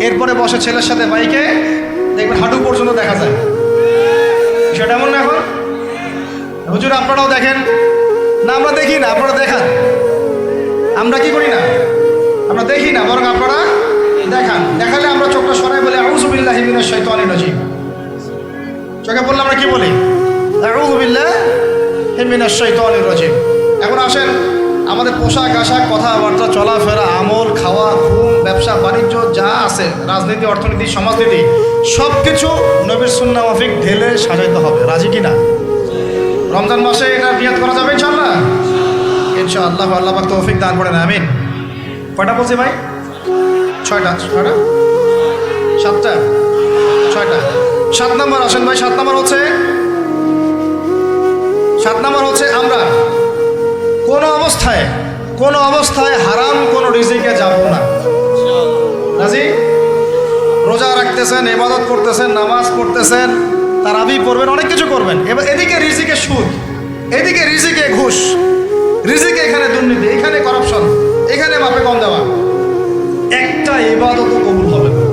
এরপরে বসে ছেলের সাথে বাইকে, দেখবেন হাঁটু পর্যন্ত দেখা যায়। সেটা এমন না এখন? হুজুর আপনারাও দেখেন না? আমরা দেখি না, আপনারা দেখান। আমরা কি করি না? আমরা দেখি না, বরং আপনারা দেখান। দেখালে আমরা চোখটা সরাই বলি আউযু বিল্লাহি মিনাশ শাইতানির রাজিম। চোখে বললে আমরা কি বলি? আউযু বিল্লাহি মিনাশ শাইতানির রাজিম। এখন আসেন, আমাদের পোশাক আশাক, কথাবার্তা, চলাফেরা, আমল, খাওয়া, ঘুম, ব্যবসা বাণিজ্য যা আছে, রাজনীতি, অর্থনীতি, সমাজনীতি, সব কিছু নবীর সুন্নাহ মাফিক ঢেলে সাজাইতে হবে। রাজি কি না? রমজান মাসে এটা নিয়ত করা যাবে ইনশাআল্লাহ? ইনশাআল্লাহ। আল্লাহ পাক তৌফিক দান করেন, আমিন। কয়টা বলছি ভাই? 6টা। 6টা? 7টা? 6টা। 7 নম্বর আসেন ভাই। 7 নম্বর হচ্ছে আমরা কোনো অবস্থায় হারাম কোনো রিজিকে যাব না। রাজি? রোজা রাখতেছেন, ইবাদত করতেছেন, নামাজ পড়তেছেন, তারাবি পড়বেন, অনেক কিছু করবেন। এবার এদিকে রিজিকে সুদ, এদিকে রিজিকে ঘুষ, রিজিকে এখানে দুর্নীতি, এখানে করাপশন, এখানে মাপে কম দেওয়া, একটা ইবাদতও কবুল হবে না।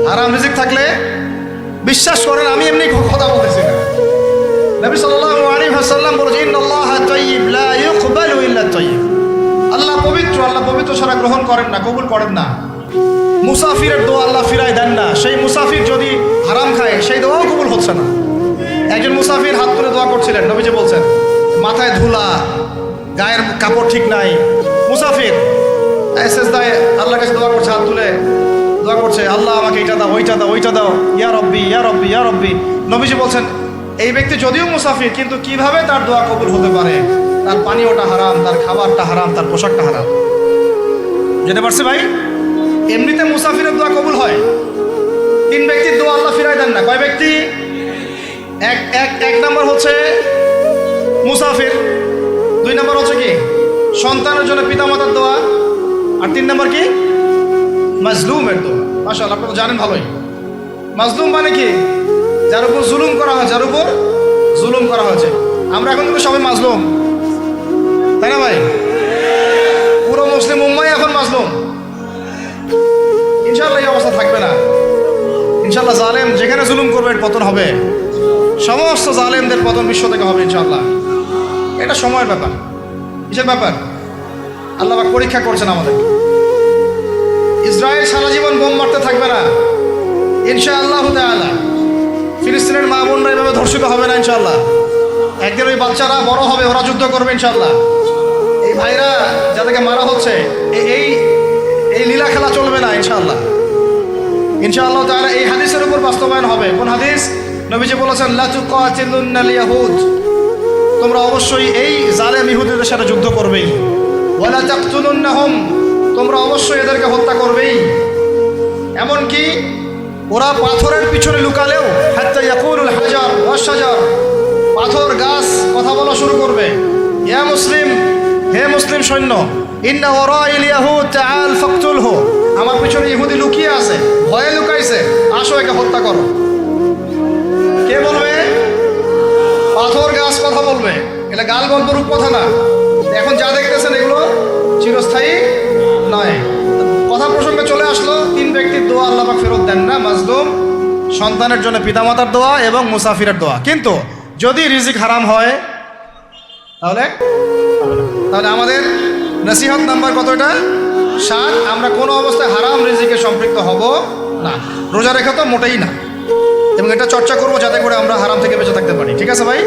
হারাম রিজিক থাকলে বিশ্বাস করেন, আমি এমনি কথা বলতেছি না। নবী সাল্লাল্লাহু আলাইহি ওয়াসাল্লাম বলেছেন, ইন্নাল্লাহা তাইয়্যিব লা ইউকবালু ইল্লা তাইয়্যিব। আল্লাহ পবিত্র, আল্লাহ পবিত্র ছাড়া গ্রহণ করেন না, কবুল করেন না। মুসাফিরের দোয়া আল্লাহ ফিরায় দেন না। সেই মুসাফির যদি হারাম খায়, সেই দোয়াও কবুল হচ্ছে না। একজন মুসাফির হাত তুলে দোয়া করছিলেন, নবীজি বলছেন, মাথায় ধুলা, গায়ের কাপড় ঠিক নাই, মুসাফির সেজদায় আল্লাহর কাছে দোয়া করছে, হাত তুলে দোয়া করছে, আল্লাহ আমাকে এইটা দাও, ওইটা দাও, ওইটা দাও, ইয়া রব্বি, ইয়া রব্বি, ইয়া রব্বি। নবীজি বলছেন, এই ব্যক্তি যদিও মুসাফির, কিন্তু কিভাবে তার দোয়া কবুল হতে পারে? তার পানীয়টা হারাম, তার খাবারটা হারাম, তার পোশাকটা হারাম। যেতে পারছে ভাই? এমনিতে মুসাফিরের দোয়া কবুল হয়। 3 ব্যক্তির দোয়া আল্লাহ ফিরাই দেন না। কয় ব্যক্তি? এক নম্বর হচ্ছে মুসাফির, 2 নম্বর হচ্ছে কি সন্তানের জন্য পিতামাতার দোয়া, আর 3 নম্বর কি মাজলুমের দোয়া। মাশাআল্লাহ, আপনারা জানেন ভালোই। মাজলুম মানে কি? যার উপর জুলুম করা হয়, যার উপর জুলুম করা হয়েছে। আমরা এখন কিন্তু সবাই মাজলুম, তাই না ভাই? পুরো মুসলিম উম্মাই এখন মাজলুম। ইনশাআল্লাহ এই অবস্থা থাকবে না। ইনশাআল্লাহ জালেম যেখানে জুলুম করবে এর পতন হবে। সমস্ত জালেমদের পতন বিশ্ব থেকে হবে ইনশাআল্লাহ। এটা সময়ের ব্যাপার। কিসের ব্যাপার? আল্লাহ পাক পরীক্ষা করছেন আমাদের। ইসরায়েল সারা জীবন বোম মারতে থাকবে না ইনশাআল্লাহ তাআলা। ফিলিস্তিনের মা বোনরা এভাবে ধর্ষিত হবে না ইনশাআল্লাহ। একদিন ওই বাচ্চারা বড় হবে, ওরা যুদ্ধ করবে ইনশাআল্লাহ। এই ভাইরা যাদেরকে মারা হচ্ছে, এই লীলা খেলা চলবে না ইনশাআল্লাহ। ইনশাআল্লাহ তাআলা এই হাদিসের উপর বাস্তবায়ন হবে। কোন হাদিস? নবীজি বলেছেন, লা তুকাতিলুন্নাল ইয়াহুদ, তোমরা অবশ্যই এই জালেম ইহুদিদের সাথে যুদ্ধ করবেই। ওয়ালা তাকতুলুন্নাহুম, তোমরা অবশ্যই এদেরকে হত্যা করবেই। এমনকি ওরা পাথরের পিছনে লুকালেও, হাত্তা ইয়াকুলুল হাজার ওয়াশ শাজার, পাথর গাছ কথা বলা শুরু করবে। ইয়া মুসলিম, হে মুসলিম সৈন্য, ইন্না ওয়ারাইল ইয়াহুদ তাআল ফাকতুলহু, আমার পিছনে ইহুদি লুকিয়ে আছে, ভয়ে লুকাইছে, আসো একে হত্যা করো। কে বলবে? পাথর গাছ কথা বলবে। এটা গাল গল্প রূপ কথা না। এখন যা দেখতেছেন এগুলো চিরস্থায়ী নয়। কথা প্রসঙ্গে চলে আসলো, 3 ব্যক্তির দোয়া আল্লাহ পাক ফেরত দেন না। মাজলুম, সন্তানের জন্য পিতামাতার দোয়া এবং মুসাফিরের দোয়া। কিন্তু যদি রিজিক হারাম হয় তাহলে আমাদের নসিহত নাম্বার কত? এটা 7। আমরা কোনো অবস্থায় হারাম রিজিকে সম্পৃক্ত হব না। রোজা রেখা তো মোটেই না, এবং এটা চর্চা করবো যাতে করে আমরা হারাম থেকে বেঁচে থাকতে পারি। ঠিক আছে ভাই?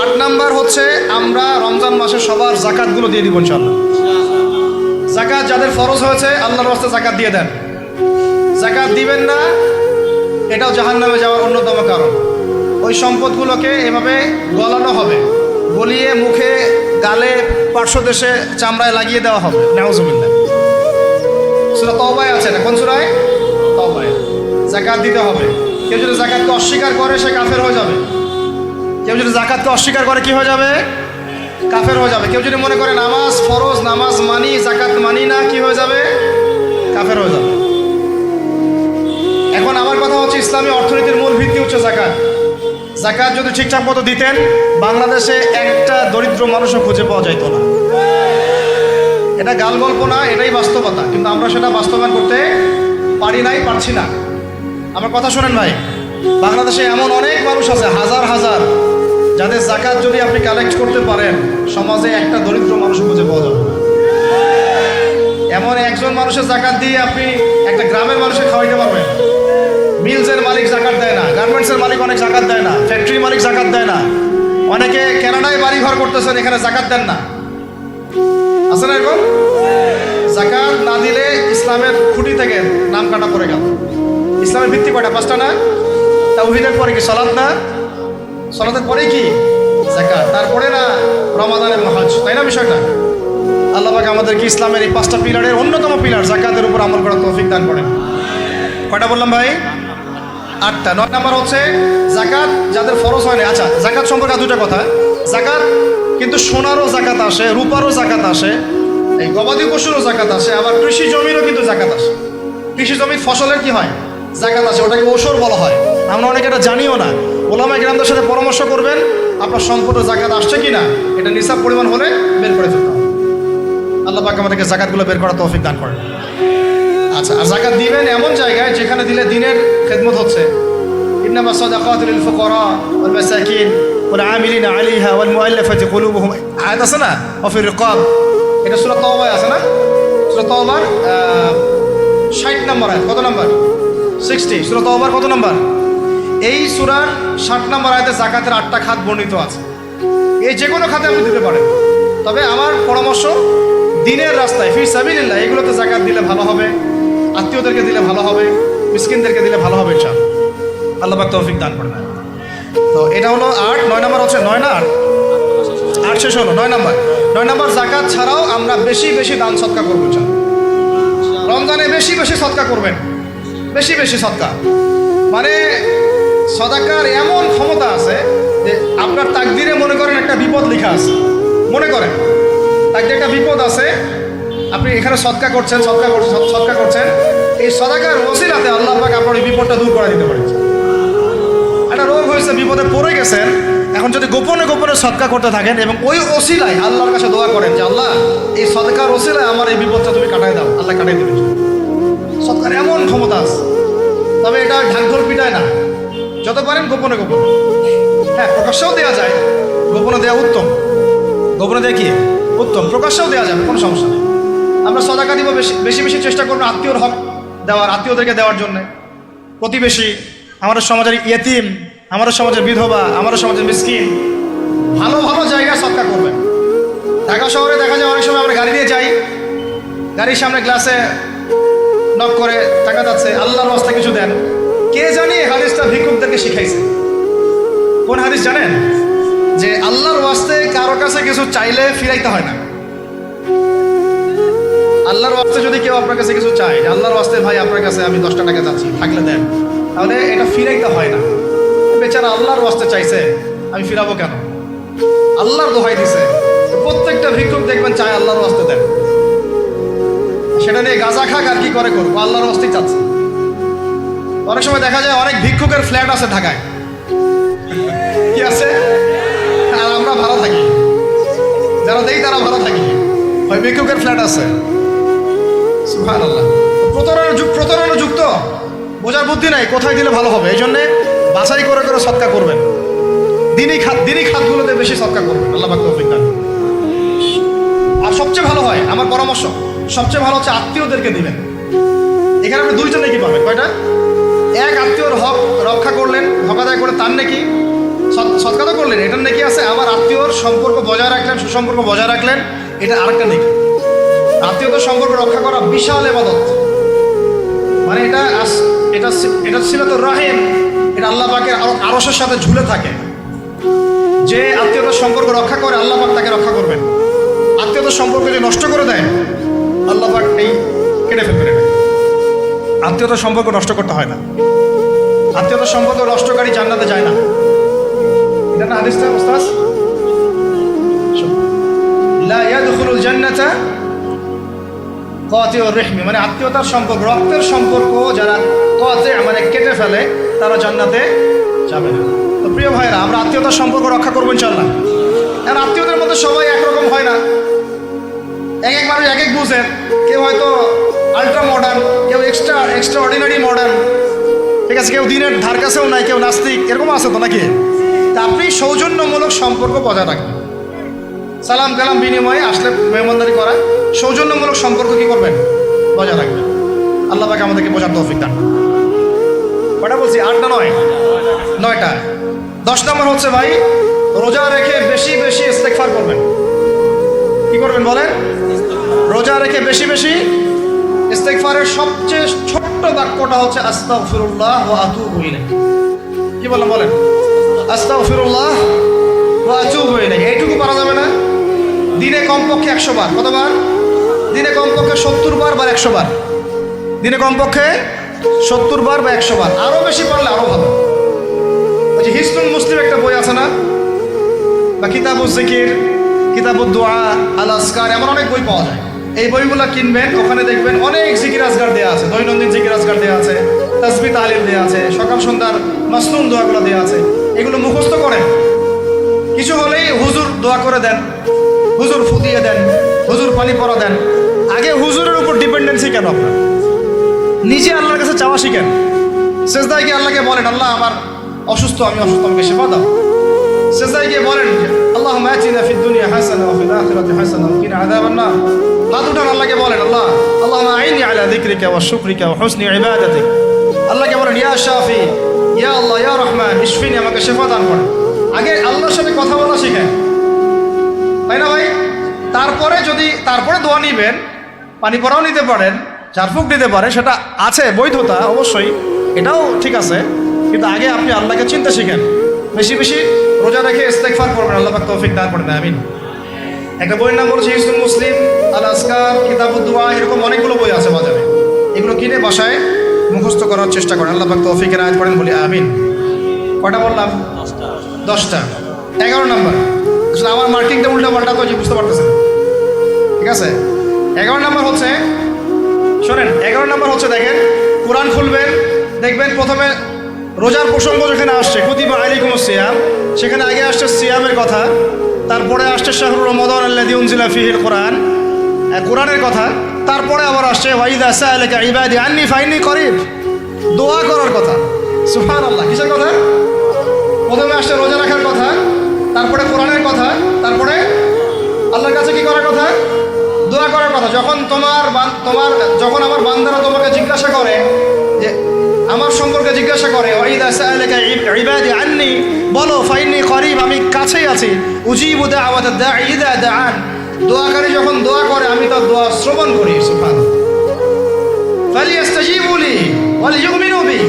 8 নাম্বার হচ্ছে আমরা রমজান মাসে সবার জাকাতগুলো দিয়ে দিব ইনশাআল্লাহ। জাকাত যাদের ফরজ হয়েছে আল্লাহর রাস্তায় জাকাত দিয়ে দেন। জাকাত দিবেন না, এটাও জাহান্নামে যাওয়ার অন্যতম কারণ। ওই সম্পদগুলোকে এভাবে গলানো হবে, গলিয়ে মুখে, গালে, পার্শ্বদেশে, চামড়ায় লাগিয়ে দেওয়া হবে। নাউজুবিল্লাহ। সূরা তাওবায় আছে না? কোন সূরায়? তাওবায়। জাকাত দিতে হবে। কেউ যদি জাকাতকে অস্বীকার করে সে কাফের হয়ে যাবে। কেউ যদি জাকাতকে অস্বীকার করে কি হয়ে যাবে? কাফের হয়ে যাবে। কেউ যদি মনে করে নামাজ ফরজ, নামাজ মানি, জাকাত মানি না, কি হয়ে যাবে? কাফের হয়ে যাবে। এখন আমার কথা হচ্ছে, ইসলামী অর্থনীতির মূল ভিত্তি হচ্ছে জাকাত। জাকাত যদি ঠিকঠাক মতো দিতেন, বাংলাদেশে একটা দরিদ্র মানুষও খুঁজে পাওয়া যাইত না। এটা গাল গল্প না, এটাই বাস্তবতা। কিন্তু আমরা সেটা বাস্তবায়ন করতে পারি নাই, পারছি না। আমার কথা শোনেন ভাই, বাংলাদেশে এমন অনেক মানুষ আছে, হাজার হাজার, যাদের জাকাত যদি আপনি কালেক্ট করতে পারেন, সমাজে একটা দরিদ্র মানুষ খুঁজে পাওয়া যাবে। এমন একজন মানুষের জাকাত দিয়ে আপনি একটা গ্রামের মানুষকে খাওয়াইতে পারবেন। মিলসের মালিক জাকাত দেয় না, গার্মেন্টসের মালিক অনেক জাকাত দেয় না, ফ্যাক্টরির মালিক জাকাত দেয় না, অনেকে কানাডায় বাড়ি ঘর করতেছেন, এখানে জাকাত দেন না। আছে না এরকম? জাকাত না দিলে ইসলামের খুঁটি থেকে নাম কাটা পড়ে গেল। ইসলামের ভিত্তি কয়টা? 5টা না? তাওহীদের পরে কি সালাত না? সালাতের পরে কি যাকাত, তারপরে না রমাদান এবং হজ, তাই না বিষয়টা? আল্লাহ পাক আমাদেরকে ইসলামের এই 5টা পিলারের অন্যতম পিলার যাকাতের উপর আমল করার তৌফিক দান করেন। কয়টা বললাম ভাই? 8টা। 9 নাম্বার হচ্ছে যাকাত যাদের ফরজ হয় না। আচ্ছা, যাকাত সম্পর্কে 2টা কথা। যাকাত কিন্তু সোনারও যাকাত আসে, রূপারও যাকাত আসে, এই গবাদি পশুরও যাকাত আসে, আবার কৃষি জমিরও কিন্তু যাকাত আসে। কৃষি জমির ফসলের কি হয়? যাকাত আছে, ওটাকে ওসর বলা হয়। আমরা অনেকে এটা জানিও না। ওলামায়ে কেরামদের সাথে পরামর্শ করবেন, আপনার সম্পদ যাকাত আসছে কিনা এটা নিসাব পরিমাণ হলে বের করে ফেলতে হবে। আল্লাহ পাক আমাদেরকে যাকাতগুলো বের করার তৌফিক দান করেন। আচ্ছা, আর যাকাত দিবেন এমন জায়গায় যেখানে দিলে দিনের খেদমত হচ্ছে। ইন্নামা সাদাকাতু লিল ফুকারা ওয়াল মাসাকিন ওয়াল আমিলিনা আলাইহা ওয়াল মুআল্লাফাতি কুলুবুহুম, আয়াত আছে না? ওয়া ফির রিকাব, এটা সূরা তাওবায় আছে না? সূরা তাওবার 60 নম্বর আয়াত। কত নম্বর? 60। সূরা তাওবার কত নম্বর? এই সূরার 60 নম্বর আয়াতে যাকাতের 8টা খাত বর্ণিত আছে। এই যে কোনো খাতে আপনি দিতে পারেন, তবে আমার পরামর্শ দিনের রাস্তায় ফি সাবিলিল্লাহ এগুলোতে যাকাত দিলে ভালো হবে, আত্মীয়দেরকে দিলে ভালো হবে, মিসকিনদেরকে দিলে ভালো হবে ইনশাআল্লাহ। আল্লাহ পাক তৌফিক দান করেন। তো এটা হলো 8। 9 নম্বর হচ্ছে 9 না 8? 8 শেষ হলো। 9 নম্বর। 9 নম্বর, যাকাত ছাড়াও আমরা বেশি বেশি দান সদকা করবো ইনশাআল্লাহ। রমজানে বেশি বেশি সদকা করবেন, বেশি বেশি সদকা। মানে সদাকার এমন ক্ষমতা আছে যে আপনার তাকদিরে মনে করেন একটা বিপদ লেখা আছে, মনে করেন তাকদিরে একটা বিপদ আছে, আপনি এখানে সদকা করছেন, সদকা করছেন, এই সদাকার ওসিলাতে আল্লাহ পাক আপনার এই বিপদটা দূর করে দিতে পারেন। একটা রোগ হয়েছে, বিপদে পড়ে গেছেন, এখন যদি গোপনে গোপনে সদকা করতে থাকেন এবং ওই ওসিলায় আল্লাহর কাছে দোয়া করেন যে আল্লাহ এই সদকার ওসিলায় আমার এই বিপদটা তুমি কাটাই দাও, আল্লাহ কাটাই দেবেন। সদকার এমন ক্ষমতা আছে, তবে এটা ঢাকঢোল পিটায় না, যত পারেন গোপনে গোপনে। হ্যাঁ, প্রকাশ্যেও দেওয়া যায়, গোপনে দেওয়া উত্তম। গোপনে দেওয়া কি উত্তম, প্রকাশ্যেও দেওয়া যাবে, কোনো সমস্যা নেই। আমরা সদাকা দিব, বেশি বেশি চেষ্টা করবো আত্মীয়র হক দেওয়ার, আত্মীয়দেরকে দেওয়ার জন্যে, প্রতিবেশী, আমাদের সমাজের ইয়েতিম, আমাদের সমাজের বিধবা, আমাদের সমাজের মিসকিন, ভালো ভালো জায়গায় সদকা করবেন। ঢাকা শহরে দেখা যায় অনেক সময় আমরা গাড়ি নিয়ে যাই, গাড়ির সামনে গ্লাসে নক করে টাকা যাচ্ছে, আল্লাহর রাস্তা কিছু দেন। কে জানি হাদিসটা ভিক্ষুকদেরকে শিখাইছে। কোন হাদিস জানেন? যে আল্লাহর ওয়াস্তে কারো কাছে কিছু চাইলে ফিরাইতে হয় না। আল্লাহর ওয়াস্তে যদি কেউ আপনার কাছে কিছু চায়, আল্লাহর ওয়াস্তে ভাই আপনার কাছে আমি 10টা টাকা চাচ্ছি, থাকলে দেন, তাহলে এটা ফিরাইতে হয় না। বেচারা আল্লাহর ওয়াস্তে চাইছে, আমি ফিরাবো কেন? আল্লাহর দোহাই দিছে। প্রত্যেকটা ভিক্ষুক দেখবেন চায় আল্লাহর ওয়াস্তে দেন, সেটা নিয়ে গাঁজা খাক আর কি করে করবো, আল্লাহর ওয়াস্তেই চাচ্ছে। অনেক সময় দেখা যায় অনেক ভিক্ষুকের ফ্ল্যাট আছে ঢাকায়, কি আছে, আর আমরা ভালো থাকি, যারা দেই তারা ভালো থাকি, হয় ভিক্ষুকের ফ্ল্যাট আছে। সুবহানাল্লাহ। প্রতারণা যুক্ত, বোঝার বুদ্ধি নাই কোথায় দিলে ভালো হবে, এই জন্যে বাছাই করে করে সদকা করবেন। দিনই খাতগুলোতে বেশি সদকা করবেন, আল্লাহ পাক তৌফিক দান। আর সবচেয়ে ভালো হয়, আমার পরামর্শ, সবচেয়ে ভালো হচ্ছে আত্মীয়দেরকে দিবেন। এখানে আপনি 2টা নেকি পাবেন। কয়টা? এক, আত্মীয়র হক রক্ষা করলেন, হক আদায় করে তার নেকি, সদকা তো করলেন, এটার নেকি আছে। আবার আত্মীয়র সম্পর্ক বজায় রাখলেন, সুসম্পর্ক বজায় রাখলেন, এটা আরেকটা নেকি। আত্মীয়তার সম্পর্ক রক্ষা করা বিশাল ইবাদত। মানে এটা সিলাতুর রাহিম, এটা আল্লাহ পাকের আরশের সাথে ঝুলে থাকে। যে আত্মীয়তার সম্পর্ক রক্ষা করে আল্লাহ পাক তাকে রক্ষা করবেন। আত্মীয়তার সম্পর্ক যদি নষ্ট করে দেয় আল্লাহ পাক এই কেটে ফেলবেন। এটা আত্মীয়তার সম্পর্ক নষ্ট করতে হয় না। আত্মীয়তার সম্পর্ক নষ্টকারী জান্নাতে যায় না, এটা না হাদিসটা ওস্তাদ? লা ইয়াদখুলুল জান্নাতা কাতিউর রহমি, মানে আত্মীয়তার সম্পর্ক, রক্তের সম্পর্ক যারা কাতি মানে কেটে ফেলে তারা জান্নাতে যাবে না। তো প্রিয় ভাইরা, আমরা আত্মীয়তার সম্পর্ক রক্ষা করবো ইনশাআল্লাহ। আর আত্মীয়দের মধ্যে সবাই একরকম হয় না, এক এক মানুষ এক এক বুঝেন। কেউ হয়তো আলট্রা মডার্ন, কেউ এক্সট্রা অর্ডিনারি মডার্ন, ঠিক আছে, কেউ দিনের ধার কাছেও নাই, কেউ নাস্তিক, এরকম আছে তো নাকি? তা আপনি সৌজন্যমূলক সম্পর্ক বজায় রাখবেন, সালাম কালাম বিনিময়ে আসলে মেহমানদারি করা, সৌজন্যমূলক সম্পর্ক কি করবেন? বজায় রাখবেন। আল্লাহ পাক আমাদেরকে বোঝার তৌফিক দান। কটা বলছি? 8 না 9? 9টা। 10 নম্বর হচ্ছে ভাই, রোজা রেখে বেশি বেশি ইস্তেগফার করবেন। কি করবেন বলেন? রোজা রেখে বেশি বেশি ইস্তেগফারের সবচেয়ে ছোট্ট বাক্যটা হচ্ছে আস্তাগফিরুল্লাহ ওয়া আতুবু ইলাইহি। কি বলেন বলেন? আস্তাগফিরুল্লাহ ওয়া আতুবু ইলাইহি। এইটুকু পারা যাবে না? দিনে কমপক্ষে 100 বার। কতবার? দিনে কমপক্ষে 70 বার বা 100 বার। দিনে কমপক্ষে 70 বার বা 100 বার। আরও বেশি পারলে আরও ভালো। ওই যে হিসনুল মুসলিম একটা বই আছে না, বা কিতাবুজ জিকির, কিতাবুদ দোয়া, আল আসকার, এমন অনেক বই পাওয়া যায়। এই বইগুলো কিনবেন, ওখানে দেখবেন অনেক জিকির আজগার দেওয়া আছে, দৈনন্দিন জিকির আজগার দেওয়া আছে, তাসবিহ তাহলিল দেওয়া আছে, সকাল সন্ধ্যার মাসনুন দোয়াগুলো দেওয়া আছে। এগুলো মুখস্থ করেন, কিছু হলেই হুজুর দোয়া করে দেন, হুজুর ফুটিয়ে দেন, হুজুর পানি পরা দেন। আগে হুজুরের উপর ডিপেন্ডেন্সি কেন আপনার? নিজে আল্লাহর কাছে চাওয়া শিখেন। সেজদায় গিয়ে আল্লাহকে বলেন, আল্লাহ আমার অসুস্থ, আমি অসুস্থ, আমাকে সেবা দাও। সেজদায় গিয়ে বলেন, আল্লাহুম্মা আতিনা ফিদ দুনিয়া হাসানাহ ওয়া ফিল আখিরাতি হাসানাহ ওয়া কিনা আযাবান নার। হাত উঠান, আল্লাহকে বলেন, আল্লাহ আল্লাহুম্মা আইনি আলা যিকরিকা ওয়া শুকরিকা ওয়া হুসনি ইবাদাতিক। আল্লাহকে বলেন, ইয়া শাফি, ইয়া আল্লাহ, ইয়া রহমান, ইশফিনি, আমাকে শেফা দান করেন। আগে আল্লাহর সাথে কথা বলা শিখেন, তাই না ভাই? তারপরে দোয়া নিবেন, পানি পরাও নিতে পারেন, ঝাড়ফুঁক দিতে পারেন, সেটা আছে বৈধতা অবশ্যই, এটাও ঠিক আছে। কিন্তু আগে আপনি আল্লাহকে চিন্তা শিখেন, বেশি বেশি রোজা রেখে ইস্তেগফার করবেন। আল্লাহ পাক তৌফিক দান করেন, আমিন। একটা বইয়ের নাম বলেছে হিসনুল মুসলিম, আল আসকার, কিতাবুদ দোয়া, এরকম অনেকগুলো বই আছে বাজারে। এগুলো কিনে বাসায় মুখস্থ করার চেষ্টা করেন। আল্লাহ পাক তৌফিকের আয়াত করেন, বলি আমিন। কটা বললাম? 10টা। 11 নম্বর, আসলে আমার মার্কিংটা উল্টা পাল্টা তো বুঝতে পারতেছেন, ঠিক আছে? 11 নম্বর হচ্ছে, শোনেন, 11 নম্বর হচ্ছে, দেখেন, কোরআন খুলবেন, দেখবেন প্রথমে রোজার প্রসঙ্গ যেখানে আসছে, কুতিবা আলাইকুমুস সিয়াম, সেখানে আগে আসছে সিয়ামের কথা, তারপরে আসছে শাহরুর রমাদান আল্লাযী উনজিলা ফীহিল কোরআন, কোরআনের কথা, তারপরে আবার আসছে ওয়াইদা সাআলাকা ইবাদি আন্নী ফাইন্নী করিব, দোয়া করার কথা। সুবহানাল্লাহ, কিসের কথা? প্রথমে আসছে রোজা রাখার কথা, তারপরে কোরআনের কথা, তারপরে আল্লাহর কাছে কি করার কথা? দোয়া করার কথা। যখন আমার বান্দারা তোমাকে জিজ্ঞাসা করে, যে আমার সম্পর্কে জিজ্ঞাসা করে, ওয়াইদা সাআলাকা ইবাদি আন্নী, বলো ফাইন্নী করিব, আমি কাছেই আছি, উজিবু দাওয়াতাদ দাঈ ইযা দাআন, দোয়াকারী যখন দোয়া করে আমি তার দোয়া শ্রবণ করি। সুবহানাল্লাহ। ফালিয়াস্তাজিবু লি ওয়া লিইউমিনু বি,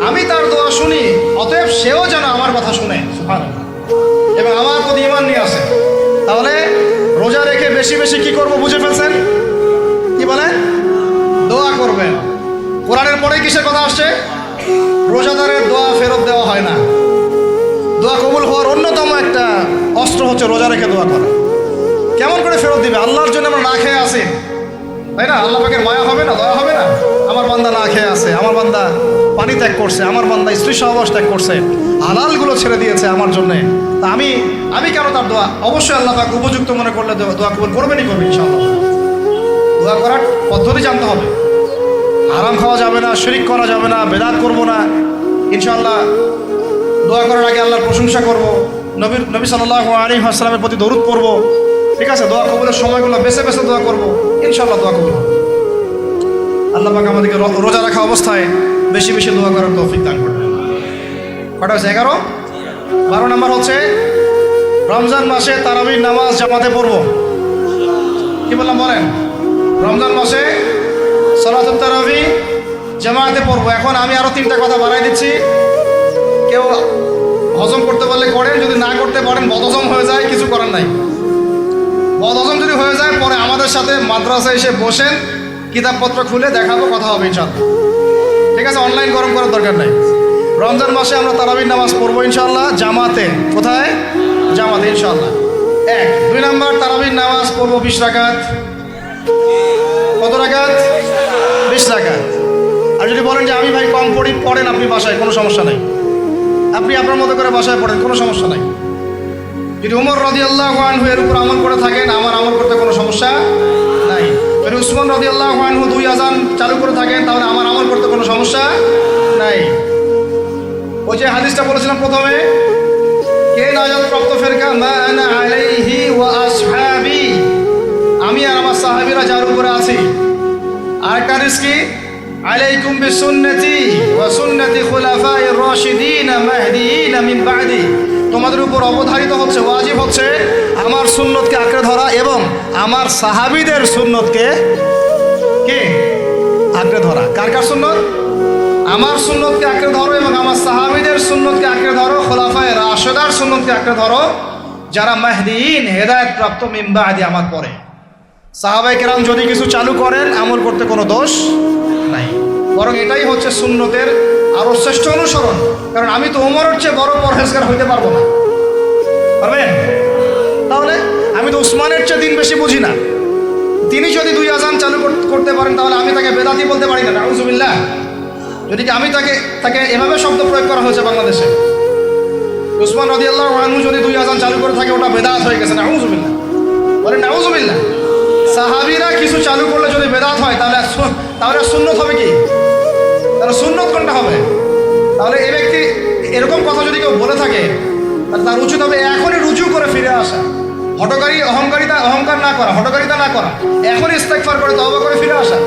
আমি তার দোয়া শুনি, অতএব সেও যেন আমার কথা শুনে। সুবহানাল্লাহ। এবং আমার প্রতি ঈমান নিয়ে আসে। তাহলে রোজা রেখে বেশি বেশি কি করব বুঝে ফেলছেন? কি বলেন? দোয়া করবেন। কোরআনের পরে কিসের কথা আসছে? রোজাদারের দোয়া ফেরত দেওয়া হয় না। দোয়া কবুল হওয়ার অন্যতম একটা অস্ত্র হচ্ছে রোজা রেখে দোয়া করা। কেমন করে ফেরত দিবে? আল্লাহর জন্য আমরা না খেয়ে আসি, তাই না? আল্লাহ পাকের মায়া হবে না, দয়া হবে না? আমার বান্দা না খেয়ে আছে, আমার বান্দা পানি ত্যাগ করছে, আমার বান্দা স্ত্রী সহবাস ত্যাগ করছে, হালালগুলো ছেড়ে দিয়েছে আমার জন্যে, তা আমি কেন তার দোয়া? অবশ্যই আল্লাহ পাক উপযুক্ত মনে করলে দোয়া কবুল করবেনই করবেন ইনশাআল্লাহ। দোয়া করার পদ্ধতি জানতে হবে। হারাম খাওয়া যাবে না, শিরক করা যাবে না, বেদাত করবো না। ইনশাআল্লাহ দোয়া করার আগে আল্লাহর প্রশংসা করব, নবী সাল্লাল্লাহু আলাইহি ওয়াসাল্লামের প্রতি দরুদ পড়ব, ঠিক আছে? দোয়া কবুলের সময়গুলো বেছে বেছে দোয়া করব, ইনশাআল্লাহ দোয়া কবুল হবে। আল্লাহ পাক আমাদেরকে রোজা রাখা অবস্থায় বেশি বেশি দোয়া করার তৌফিক দান করবেন। কটা হচ্ছে? 11। 12 নম্বর হচ্ছে, রমজান মাসে তারাবির নামাজ জামাতে পড়ব। কি বললাম বলেন? রমজান মাসে সালাতুত তারাবি জামাতে পড়ব। এখন আমি আরো 3টা কথা বাড়াই দিচ্ছি। কেউ হজম করতে পারলে করেন, যদি না করতে পারেন, বদহজম হয়ে যায়, কিছু করার নাই। বদহজম যদি হয়ে যায়, পরে আমাদের সাথে মাদ্রাসায় এসে বসেন, কিতাবপত্র খুলে দেখাবো, কথা হবে ইনশাআল্লাহ, ঠিক আছে? অনলাইন গরম করার দরকার নাই। রমজান মাসে আমরা তারাবির নামাজ পড়বো ইনশাআল্লাহ জামাতে। কোথায়? জামাতে ইনশাআল্লাহ। 1। 2 নম্বর, তারাবির নামাজ পড়বো 20 রাকাত। কত রাকাত? 20 রাকাত। আর যদি বলেন যে আমি ভাই কম পড়ি, পড়েন আপনি বাসায়, কোনো সমস্যা নাই, আপনি আপনার মতো করে বাসায় পড়েন, কোনো সমস্যা নাই। যদি উমর রাদিয়াল্লাহু আনহু এর উপর আমল করে থাকেন, আমার আমল করতে কোনো সমস্যা নাই। তো যদি উসমান রাদিয়াল্লাহু আনহু 2 আযান চালু করে থাকেন তাহলে আমার আমল করতে কোনো সমস্যা নাই। ওই যে হাদিসটা বলেছিলাম প্রথমে, কে নাজাত প্রাপ্ত ফেরকা, মা আনা আলাইহি ওয়া আসহাবি, আমি আর আমার সাহাবীরা যার উপরে আছি। আরেকটা হাদিস কি, আলাইকুম বিসুন্নতি ওয়া সুন্নতি খুলাফায়ে রাশিদিন মাহদিয়িন মিন বা'দি, তোমাদের উপর অবধারিত হচ্ছে, ওয়াজিব হচ্ছে আমার সুন্নতকে আঁকড়ে ধরা এবং আমার সাহাবীদের সুন্নতকে কে আঁকড়ে ধরা। কার কার সুন্নত? আমার সুন্নতকে আঁকড়ে ধরো এবং আমার সাহাবীদের সুন্নতকে আঁকড়ে ধরো, খোলাফায়ে রাশিদার সুন্নতকে আঁকড়ে ধরো, যারা মাহদিয়িন হেদায়েত প্রাপ্ত মিন বা'দি, আমার পরে। সাহাবায়ে কেরাম যদি কিছু চালু করেন আমল করতে কোনো দোষ নাই, বরং এটাই হচ্ছে সুন্নতের আরো শ্রেষ্ঠ অনুসরণ। কারণ আমি তো ওমরের চেয়ে বড় পরহেজগার হইতে পারবো না, পারবেন? তাহলে আমি তো উসমানের চেয়ে দিন বেশি বুঝি না, তিনি যদি 2 আযান চালু করতে পারেন তাহলে আমি তাকে বেদাতি বলতে পারি না, নাউযুবিল্লাহ। যদি আমি তাকে এভাবে শব্দ প্রয়োগ করা হয়েছে বাংলাদেশে, উসমান রাদিয়াল্লাহু আনহু যদি 2 আযান চালু করে থাকে ওটা বেদাত হয়ে গেছে, নাউযুবিল্লাহ, বলেন নাউযুবিল্লাহ। সাহাবীরা কিছু চালু করলে যদি বেদাত হয় তাহলে সুন্নত হবে কি? তাহলে সুন্নত কোনটা হবে? তাহলে এই ব্যক্তি এরকম কথা যদি কেউ বলে থাকে তার উচিত হবে এখনই রুজু করে ফিরে আসা, অহংকার না করা, হঠকারিতা না করা, এখনই ইস্তেগফার করে তওবা করে ফিরে আসা,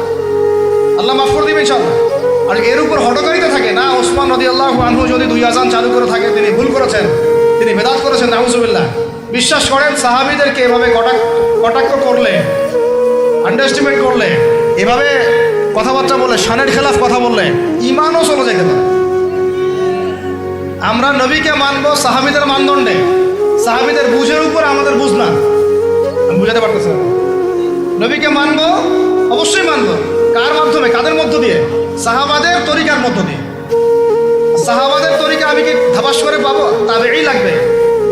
আল্লাহ মাফ করে দিবেন ইনশাআল্লাহ। আর এর উপর হঠকারিতা থাকে না, উসমান রাদিয়াল্লাহু আনহু যদি 2 আযান চালু করে থাকে তিনি ভুল করেছেন, তিনি বেদাত করেছেন, নাউযুবিল্লাহ। বিশ্বাস করেন সাহাবীদেরকে এভাবে কটাক্ষ করলে, আন্ডারএস্টিমেট করলে, এভাবে কথাবার্তা বলে, শানের খেলাফ কথা বললে ঈমানও চলে যেতে পারে। আমরা নবীকে মানবো সাহাবীদের মানদণ্ডে, সাহাবীদের বুঝের উপর আমাদের বুঝ না, আমি বুঝাতে পারতেছি না। নবীকে মানবো, অবশ্যই মানবো, কার মাধ্যমে, কাদের মধ্য দিয়ে? সাহাবাদের তরিকার মধ্য দিয়ে। সাহাবাদের তরিকা আমি কি ধাপাস করে পাবো? তাবেঈ লাগবে,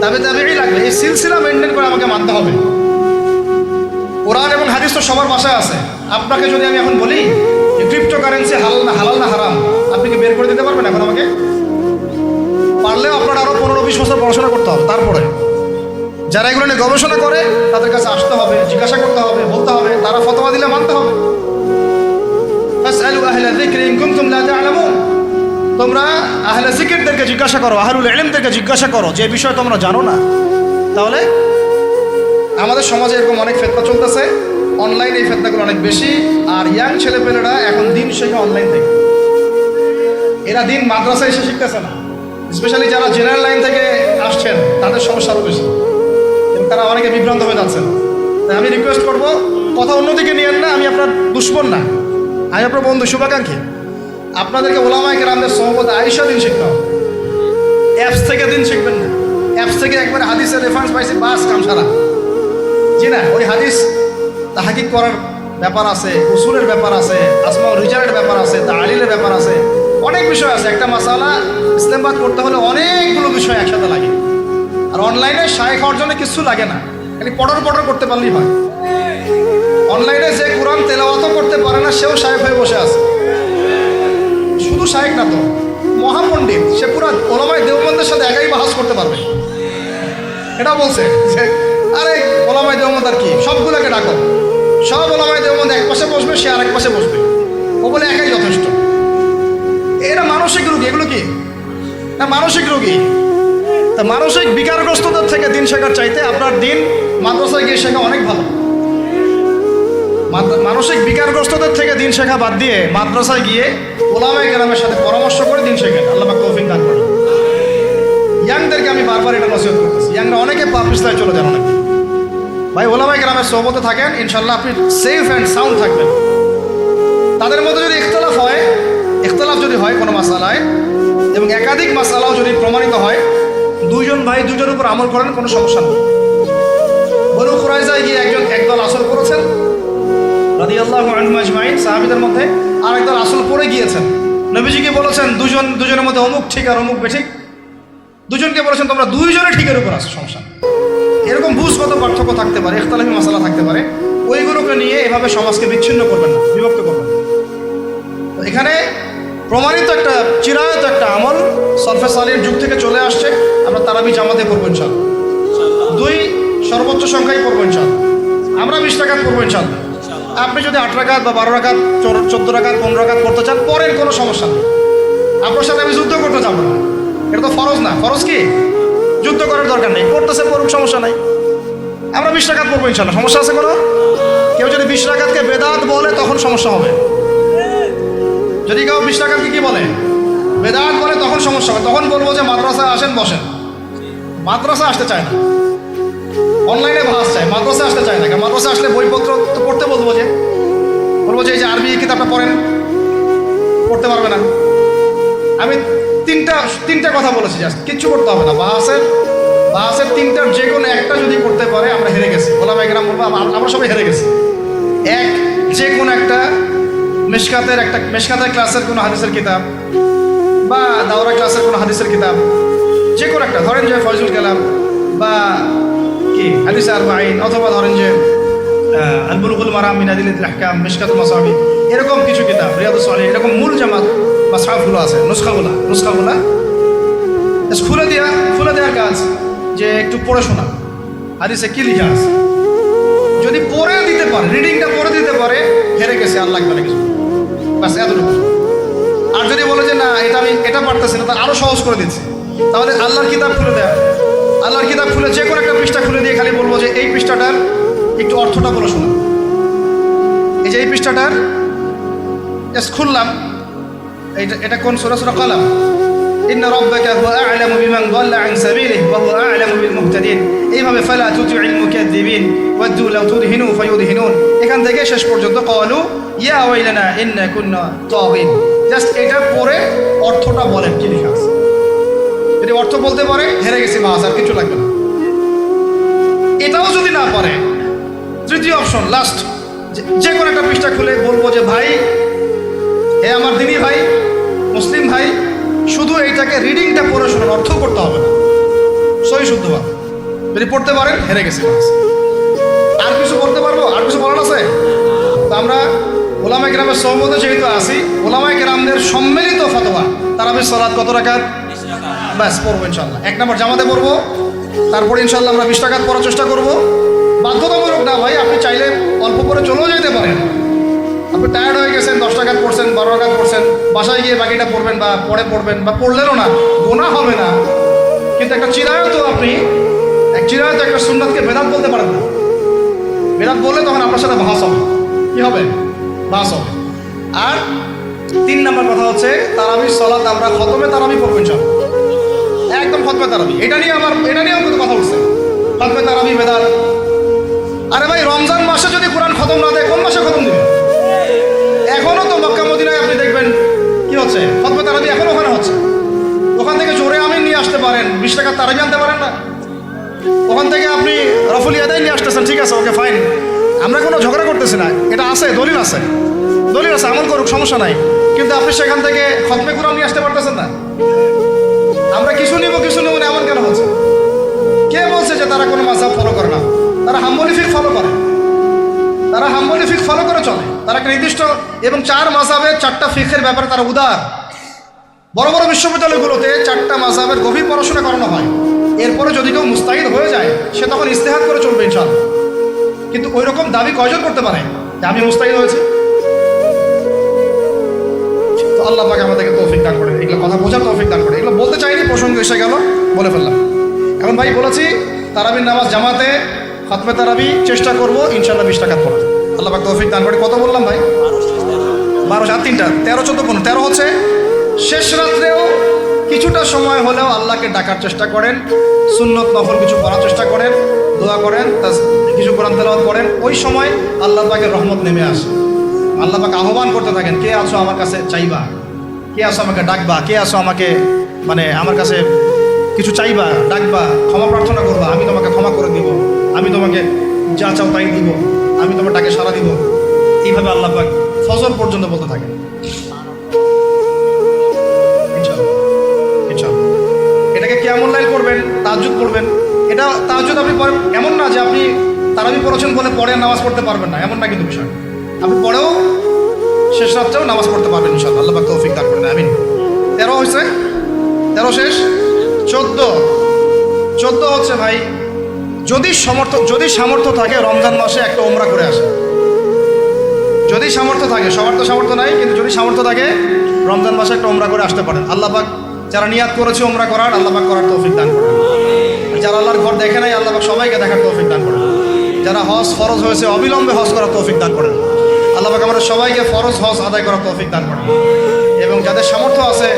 তাবেঈ লাগবে, এই সিলসিলা মেনটেন করে আমাকে মানতে হবে। কোরআন এবং হাদিস তো সবার ভাষায় আছে। আপনাকে যদি আমি এখন বলি যে ক্রিপ্টোকারেন্সি হালাল না হারাম, আপনি কি বের করে দিতে পারবেন এখন আমাকে? পারলেও আপনার আরো 15-20 বছর পড়াশোনা করতে হবে। তারপরে যারা এগুলো নিয়ে গবেষণা করে তাদের কাছে আসতে হবে, জিজ্ঞাসা করতে হবে, বলতে হবে, তারা ফতোয়া দিলে মানতে হবে। ফাসআলু আহলা যিকরি ইন কুনতুম লা তা'লামুন, তোমরা আহলে জিকিরদেরকে জিজ্ঞাসা করো, আহলুল ইলমদেরকে জিজ্ঞাসা করো যে বিষয় তোমরা জানো না। তাহলে আমাদের সমাজে এরকম অনেক ফিতনা চলতেছে, অনলাইনে এই ফিতনাগুলো অনেক বেশি। আর ইয়াং ছেলেপেলেরা এখন দিন শেখে অনলাইন থেকে, এরা দিন মাদ্রাসায় এসে শিখতেছে না। স্পেশালি যারা জেনারেল লাইন থেকে আসছেন তাদের সমস্যা আরও বেশি এবং তারা অনেকে বিভ্রান্ত হয়ে যাচ্ছেন। তাই আমি রিকোয়েস্ট করবো, কথা অন্যদিকে নিয়েন না, আমি আপনার দুশ্মন না, আমি আপনার বন্ধু, শুভাকাঙ্ক্ষী। আপনাদেরকে ওলামায়ে কেরামদের সোহবতে আয়েশা দিন শিখতে হবে, অ্যাপস থেকে দিন শিখবেন না। অ্যাপস থেকে একবার হাদিসের রেফারেন্স পাইছি, বাস কাম সারা। জি না, ওই হাদিস তাহকিক করার ব্যাপার আছে, উসুলের ব্যাপার আছে, আসমা ও রিজালের ব্যাপার আছে, তালিলের ব্যাপার আছে, অনেক বিষয় আছে। একটা মাসালা ইসলামবাদ করতে হলে অনেকগুলো বিষয় একসাথে লাগে। আর অনলাইনে শায়েখ হওয়ার জন্য কিছু লাগে না, খালি পটর করতে পারলেই হয়। অনলাইনে যে কোরআন তেলাওয়াতও করতে পারে না সেও শায়েখ হয়ে বসে আছে। শুধু শায়েখ না তো, মহাপণ্ডিত, সে পুরো ওলামায়ে দেওবন্দের সাথে একাই বাহাস করতে পারবে। এটা বলছে যে আরে ওলামায়ে দেওবন্দ আর কি, সবগুলোকে ডাকো, সব ওলামায়ে দেওবন্দ এক পাশে বসবে, সে আরেক পাশে বসবে, ও বলে একাই যথেষ্ট। এরা মানসিক রোগী, এগুলো কি না মানসিক রোগী। তা মানসিক বিকারগ্রস্তদের থেকে দিন শেখার চাইতে আপনার দিন মাদ্রাসায় গিয়ে শেখা অনেক ভালো। মানসিক বিকারগ্রস্তদের থেকে দিন শেখা বাদ দিয়ে মাদ্রাসায় গিয়ে ওলামায়ে কেরামের সাথে পরামর্শ করে দিন শেখেন, আল্লাহ পাক তৌফিক দান করেন। ইয়াংদেরকে আমি বারবার এটা নসিহত করতেছি, ইয়াংরা অনেকে পাপিস্তায় চলে যান অনেকে। ভাই ওলামায়ে কেরামের সোহবতে থাকেন, ইনশাল্লাহ আপনি সেফ অ্যান্ড সাউন্ড থাকবেন। তাদের মধ্যে যদি ইখতিলাফ যদি হয় কোনো মাসালায় এবং একাধিক মাসালাও যদি প্রমাণিত হয়, দুইজন ভাই দুইজনের উপর আমল করেন, কোনো সমস্যা নেই। বনু কুরাইজায় গিয়ে একদল আসল করেছেন রাদিয়াল্লাহু আনহুম আজমাইন, সাহাবীদের মধ্যে, আর একদল আসল পড়ে গিয়েছেন। নবীজিকে বলেছেন দুজনের মধ্যে অমুক ঠিক আর অমুক বেঠিক। দুজনকে বলেছেন তোমরা দুইজনে ঠিকের উপর আসো, সমস্যা। এরকম বুঝগত পার্থক্য থাকতে পারে, ইখতিলাফি মাসালা থাকতে পারে, ওইগুলোকে নিয়ে এভাবে সমাজকে বিচ্ছিন্ন করবেন না, বিভক্ত করবেন না। তো এখানে প্রমাণিত একটা চিরায়ত একটা আমল সলফে সালিহর যুগ থেকে চলে আসছে। আমরা তারাবি জামাতে পড়বো ইনশাআল্লাহ, 2 সর্বোচ্চ সংখ্যায় পড়বো ইনশাআল্লাহ। আমরা 20 রাকাত পড়বো ইনশাআল্লাহ। আপনি যদি 8 রাকাত বা 12 রাকাত 14 রাকাত 15 রাকাত করতে চান পরের কোনো সমস্যা নেই। আপনার সাথে আমি যুদ্ধ করতে যাবো না, এটা তো ফরজ না। ফরজ কি? যুদ্ধ করার দরকার নেই, করতেছে করুক, সমস্যা নাই। আমরা 20 রাকাত করবো ইনশাল্লাহ, সমস্যা আছে কোনো? কেউ যদি 20 রাকাতকে বেদাত বলে তখন সমস্যা হবে। যদি কেউ 20 রাকাতকে কি বলে? বেদাত বলে, তখন সমস্যা হবে। তখন বলবো যে মাদ্রাসায় আসেন, বসেন। মাদ্রাসা আসতে চায় না, অনলাইনে ভাস চায়, মাদ্রাসা আসতে চায় না। কারণ মাদ্রাসা আসলে বইপত্র তো পড়তে বলবো যে এই যে আরবি কিতাবটা পড়েন, পড়তে পারবে না। আমি তিনটা কথা বলেছি, জাস্ট কিচ্ছু করতে হবে না। বাহাসের তিনটার যে কোনো একটা যদি করতে পারে আমরা হেরে গেছি। ওলামায়ে কেরাম বলবো আমরা সবাই হেরে গেছি। যে কোনো একটা মেশকাতের ক্লাসের কোনো হাদিসের কিতাব বা দাওরা ক্লাসের কোনো হাদিসের কিতাব, যে কোনো একটা, ধরেন যে ফয়জুল কালাম বা কি হাদিস আরবাঈন, অথবা ধরেন যে আল বুলুগুল মারাম মিন আদিল্লাতিল আহকাম, মিশকাতুল মাসাবি, এরকম কিছু কিতাব, রিয়াদুস সালিহিন, এরকম মূল জামাত মাসহাফগুলো আছে, নুসখাগুলা খুলে দেওয়ার কাজ যে একটু পড়ে শোনা হাদিসে কি লিখা আছে। যদি পড়ে দিতে পারে, রিডিংটা পড়ে দিতে পারে, হেরে গেছে, আর লাগবে না কিছু, বাস এতটুকু। আর যদি বলে যে না এটা পারতেছি না, তা আরো সহজ করে দিচ্ছি, তাহলে আল্লাহর কিতাব খুলে দেয়। আল্লাহর কিতাব খুলে যে কোনো একটা পৃষ্ঠা খুলে দিয়ে খালি বলবো যে এই পৃষ্ঠাটার একটু অর্থটা বলে শোনা। এই যে এই পৃষ্ঠাটার জাস্ট খুললাম, এটা কোন সূরা? সূরা কলম। ইন্না রাব্বাকা হুয়া আ'লামু বিমান দাল্লা আন সাবিলিহি ওয়া হুয়া আ'লামু বিল মুহতাদিন। এইভাবে ফালা তুতি'ল মুকাদ্দিবিন ওয়াদ্দু লাউ তুদহিনু ফায়ুদহিনুন, এখান থেকে শেষ পর্যন্ত ক্বালু ইয়া ওয়াইলানা ইন্না কুন্না তাগিন। জাস্ট এটা পড়ে অর্থটা বলেন কি লেখা আছে। যদি অর্থ বলতে পারে, হেরে গেছি, বাস, আর কিছু লাগবে না। এটাও যদি না পারে, তৃতীয় অপশন, লাস্ট, যে কোনো একটা পৃষ্ঠা খুলে বলবো যে ভাই, আমার দিনী ভাই, মুসলিম ভাই, শুধু এইটাকে রিডিংটা পড়ে শোনার, অর্থ করতে হবে না, সহি শুদ্ধ ভাব। যদি পড়তে পারেন, হেরে গেছে। আর কিছু করতে পারবো? আর কিছু বলার আছে? তো আমরা ওলামায়ে কেরামের সহমতে যেহেতু আসি, ওলামায়ে কেরামদের সম্মিলিত ফতোয়া, তারাবির সালাত কত রাকাত? ব্যাস, পড়বো ইনশাল্লাহ। 1 নম্বর জামাতে পড়বো, তারপরে ইনশাল্লাহ আমরা 20 রাকাত পড়ার চেষ্টা করবো। বাধ্যতামূলক না ভাই, আপনি চাইলে অল্প করে চলেও যেতে পারেন। আপনি টায়ার্ড হয়ে গেছেন, 10 রাকাত পড়ছেন, 12 রাকাত পড়ছেন, বাসায় গিয়ে বাকিটা পড়বেন বা পরে পড়বেন, বা পড়লেনও না, গুনাহ হবে না। কিন্তু একটা চিরায়ত একটা সুন্নাতকে বেদাত বলতে পারেন না। বেদাত বললে তখন আপনার সাথে বাহাস হবে। কি হবে? বাহাস হবে। আর 3 নম্বর কথা হচ্ছে, তারাবির সালাত আমরা খতমে তারাবি পড়বো ইনশাআল্লাহ, একদম খতমে তারাবি। এটা নিয়েও কিন্তু কথা উঠছে, খতমে তারাবি বেদাত। আরে ভাই, রমজান মাসে যদি কোরআন খতম না দেয়, কোন মাসে খতম দিবে? এখনো তো মক্কা মদিনায় আপনি দেখবেন কি হচ্ছে, খতমে তারাবি এখনো ওখানে হচ্ছে। ওখান থেকে জোরে আমিন নিয়ে আসতে পারেন, 20 টাকার তারাবি আনতে পারেন না? ওখান থেকে আপনি রফুল ইয়াদাইন নিয়ে আসতেছেন, ঠিক আছে, ওকে ফাইন, আমরা কোনো ঝগড়া করতেছি না, এটা আছে, দলিল আছে, আমল করুক, সমস্যা নাই। কিন্তু আপনি সেখান থেকে খতমে কোরআন নিয়ে আসতে পারতেছেন না। আমরা কিছু নিব না, এমন কেন হচ্ছে? কে বলছে যে তারা কোনো মাযহাব ফলো করে না? তারা হাম্বলি ফিকহ ফলো করে, চলে। তারা একটা নির্দিষ্ট এবং 4 মাযহাবের 4টা ফিকহের ব্যাপারে তারা উদার। বড় বড় বিশ্ববিদ্যালয়গুলোতে 4টা মাযহাবের গভীর পড়াশোনা করানো হয়। এরপরে যদি কেউ মুস্তাহিদ হয়ে যায়, সে তখন ইজতিহাদ করে চলবে ইনশাআল্লাহ। কিন্তু ওই রকম দাবি কয়জন করতে পারে যে আমি মুস্তাহিদ হয়েছি? তো আল্লাহ পাক আমাদেরকে তৌফিক দান করে, এগুলো কথা বোঝার তৌফিক দান করে। এগুলো বলতে চাইনি, প্রসঙ্গ এসে গেল, বলে ফেললাম। এখন ভাই বলেছি, তারাবির নামাজ জামাতে খতমে তারাবি চেষ্টা করবো ইনশাআল্লাহ 20 টাকা পড়া। আল্লাহ পাক তৌফিক দান করে। কত বললাম ভাই? 12, 7, 3টা, 13, 14, 15। 13 হচ্ছে শেষ রাত্রেও কিছুটা সময় হলেও আল্লাহকে ডাকার চেষ্টা করেন, সুন্নত নফল কিছু করার চেষ্টা করেন, দোয়া করেন, কিছু কোরআন তেলাওয়াত করেন। ওই সময় আল্লাহ পাকের রহমত নেমে আসে। আল্লাহ পাক আহ্বান করতে থাকেন, কে আছো আমার কাছে চাইবা, কে আছো আমাকে ডাকবা, কে আছো আমাকে আমার কাছে কিছু চাইবা, ডাকবা, ক্ষমা প্রার্থনা করবা, আমি তোমাকে ক্ষমা করে দিব, আমি তোমাকে যা চাও তাই দিব, আমি তোমার ডাকে সাড়া দিব। এইভাবে আল্লাহ পাক ফজর পর্যন্ত বলতে থাকেন। এটাকে কিয়ামুল লাইল করবেন, তাহাজ্জুদ পড়বেন। এটা তাহাজ্জুদ আপনি পড়েন, এমন না যে আপনি তারাবি পড়েছেন বলে পরে নামাজ পড়তে পারবেন না, এমন না কিন্তু বিষয়। আপনি পরেও শেষ রাত্রেও নামাজ পড়তে পারবেন ইনশাআল্লাহ। আল্লাহ পাক তৌফিক দান করেন, আমিন। 13 হয়েছে, 13 শেষ। 14 হচ্ছে ভাই, যদি সামর্থ্য থাকে রমজান মাসে একটা উমরা করে আসে। যদি সামর্থ্য থাকে, সবার তো সামর্থ্য নাই, কিন্তু যদি সামর্থ্য থাকে রমজান মাসে একটা ওমরা করে আসতে পারেন। আল্লাহ পাক যারা নিয়াত করেছে ওমরা করার, আল্লাহ পাক করার তৌফিক দান করেন। যারা আল্লাহর ঘর দেখে নাই, আল্লাহ পাক সবাইকে দেখার তৌফিক দান করেন। যারা হজ ফরজ হয়েছে অবিলম্বে হজ করার তৌফিক দান করেন। আল্লাহ পাক আমাদের সবাইকে ফরজ হজ আদায় করার তৌফিক দান করেন। এবং যাদের সামর্থ্য আছে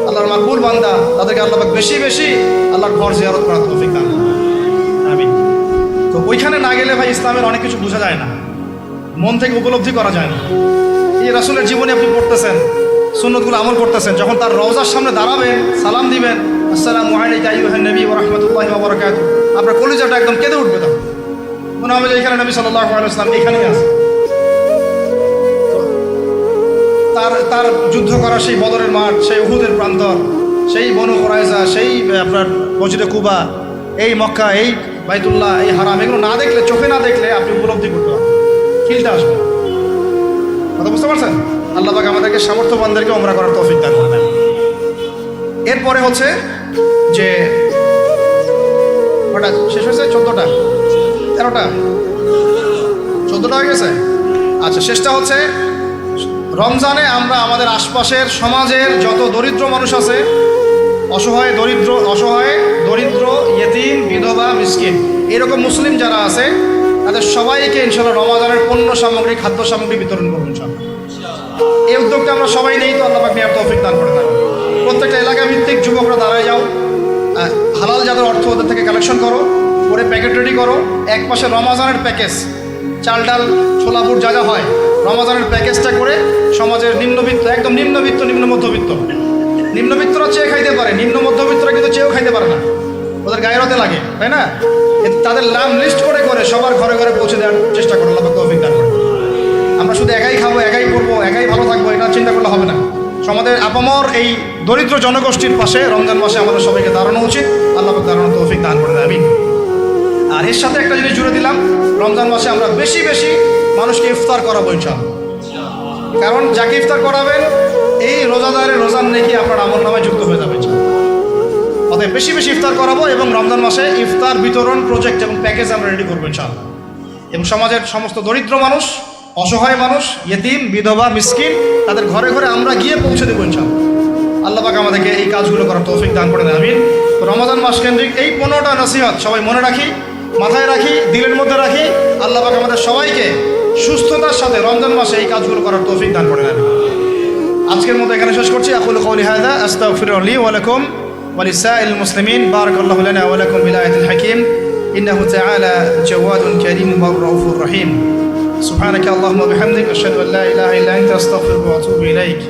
আল্লাহর মাকবুল বান্দা, তাদেরকে আল্লাহ পাক বেশি বেশি আল্লাহর ঘর জিয়ারত করার তৌফিক দান করেন। আমিন। তো ওইখানে না গেলে ভাই ইসলামের অনেক কিছু বোঝা যায় না, মন থেকে উপলব্ধি করা যায় না। এই রাসূলের জীবনে আপনি পড়তেছেন, সুন্নতগুলো আমল করতেছেন, যখন তার রওজার সামনে দাঁড়াবেন, সালাম দিবেন, আসসালামু আলাইকা আইয়ুহান নবী ওয়া রাহমাতুল্লাহি ওয়া বারাকাতুহু, আপনার কলিজাটা একদম কেঁদে উঠবে। তখন মনে হবে যে এখানে নবী সাল্লাল্লাহু আলাইহি ওয়াসাল্লাম এখানেই আছে। তার যুদ্ধ করা সেই বদরের মাঠ, সেই উহুদের প্রান্তর, সেই বনু কুরাইজা, সেই আপনার মসজিদে কুবা, এই মক্কা, এই বাইতুল্লাহ, এই হারাম, এগুলো না দেখলে, চোখে না দেখলে আপনি উপলব্ধি করতে পারবেন, ফিলটা আসবে। কথা বুঝতে পারছেন? আল্লাহ পাক আমাদেরকে সামর্থ্যবানদেরকে ওমরা করার তৌফিক দান করেন। এরপরে হচ্ছে যে ওটা শেষ হয়েছে, 14টা 13টা 14টা হয়ে গেছে। আচ্ছা, শেষটা হচ্ছে রমজানে আমরা আমাদের আশপাশের সমাজের যত দরিদ্র মানুষ আছে, অসহায় দরিদ্র ইয়েতিম, বিধবা, মিসকিন, এরকম মুসলিম যারা আছে, তাদের সবাইকে ইনশাআল্লাহ রমজানের পণ্য সামগ্রী, খাদ্য সামগ্রী বিতরণ করবো ইনশাআল্লাহ। এই উদ্যোগটা আমরা সবাই নেই, তো আল্লাহ পাক নেওয়ার তৌফিক দান করে দেন। প্রত্যেকটা এলাকা ভিত্তিক যুবকরা দাঁড়ায় যাও, হালাল যাদের অর্থ ওদের থেকে কালেকশন করো, করে প্যাকেট রেডি করো। এক পাশে রমজানের প্যাকেজ, চাল ডাল ছোলা বুট যা যা হয়, রমজানের প্যাকেজটা করে সমাজের নিম্নবিত্ত, একদম নিম্নবিত্ত, নিম্ন মধ্যবিত্ত, নিম্নবিত্তরা চেয়ে খাইতে পারে, নিম্ন মধ্যবিত্তরা কিন্তু চেয়েও খাইতে পারে না, ওদের গায়ের হতে লাগে, তাই না? তাদের নাম লিস্ট করে করে সবার ঘরে ঘরে পৌঁছে দেওয়ার চেষ্টা করো, আল্লাহ পাক তৌফিক দান করে। আমরা শুধু একাই খাবো, একাই পড়বো, একাই ভালো থাকবো, এটা চিন্তা করলে হবে না। সমাজের আপামর এই দরিদ্র জনগোষ্ঠীর পাশে রমজান মাসে আমাদের সবাইকে দাঁড়ানো উচিত। আল্লাহ পাক দাঁড়ানোর তৌফিক দান করে দেয়। আমিন। আর এর সাথে একটা জিনিস জুড়ে দিলাম, রমজান মাসে আমরা বেশি বেশি মানুষকে ইফতার করাবো ইনশাআল্লাহ। কারণ যাকে ইফতার করাবেন, এই রোজাদারের রোজার নেকি আপনার আমল নামায় যুক্ত হয়ে যাবে ইনশাআল্লাহ। অতএব বেশি বেশি ইফতার করাবো এবং রমজান মাসে ইফতার বিতরণ প্রজেক্ট এবং প্যাকেজ আমরা রেডি করবো ইনশাআল্লাহ। এবং সমাজের সমস্ত দরিদ্র মানুষ, অসহায় মানুষ, ইয়েতিম, বিধবা, মিসকিন, তাদের ঘরে ঘরে আমরা গিয়ে পৌঁছে দেবো ইনশাআল্লাহ। আল্লাহ পাক আমাদেরকে এই কাজগুলো করার তৌফিক দান করে দেন। আমিন। তো রমজান মাস কেন্দ্রিক এই 15টা নসিহত সবাই মনে রাখি, মাথায় রাখি, দিলের মধ্যে রাখি। আল্লাহ পাক আমাদের সবাইকে সুস্থতার সাথে রমজান মাসে এই কাজগুলো করার তৌফিক দান করে দেন। আজকের মতো এখানে শেষ করছি। আকুলু কওলি হাযা আস্তাগফিরু লি ওয়া লাকুম ওয়া লিসাইরিল মুসলিমিন। বারাকাল্লাহু লানা ওয়া লাকুম বিল আয়াতিল হাকীম। ইন্নাহু তাআলা জাওয়াদুন কারীমুন রাউফুর রহিম। সুবহানাকা আল্লাহুম্মা ওয়া বিহামদিকা আশহাদু আল লা ইলাহা ইল্লা আনতা আস্তাগফিরুকা ওয়া আতুবু ইলাইক।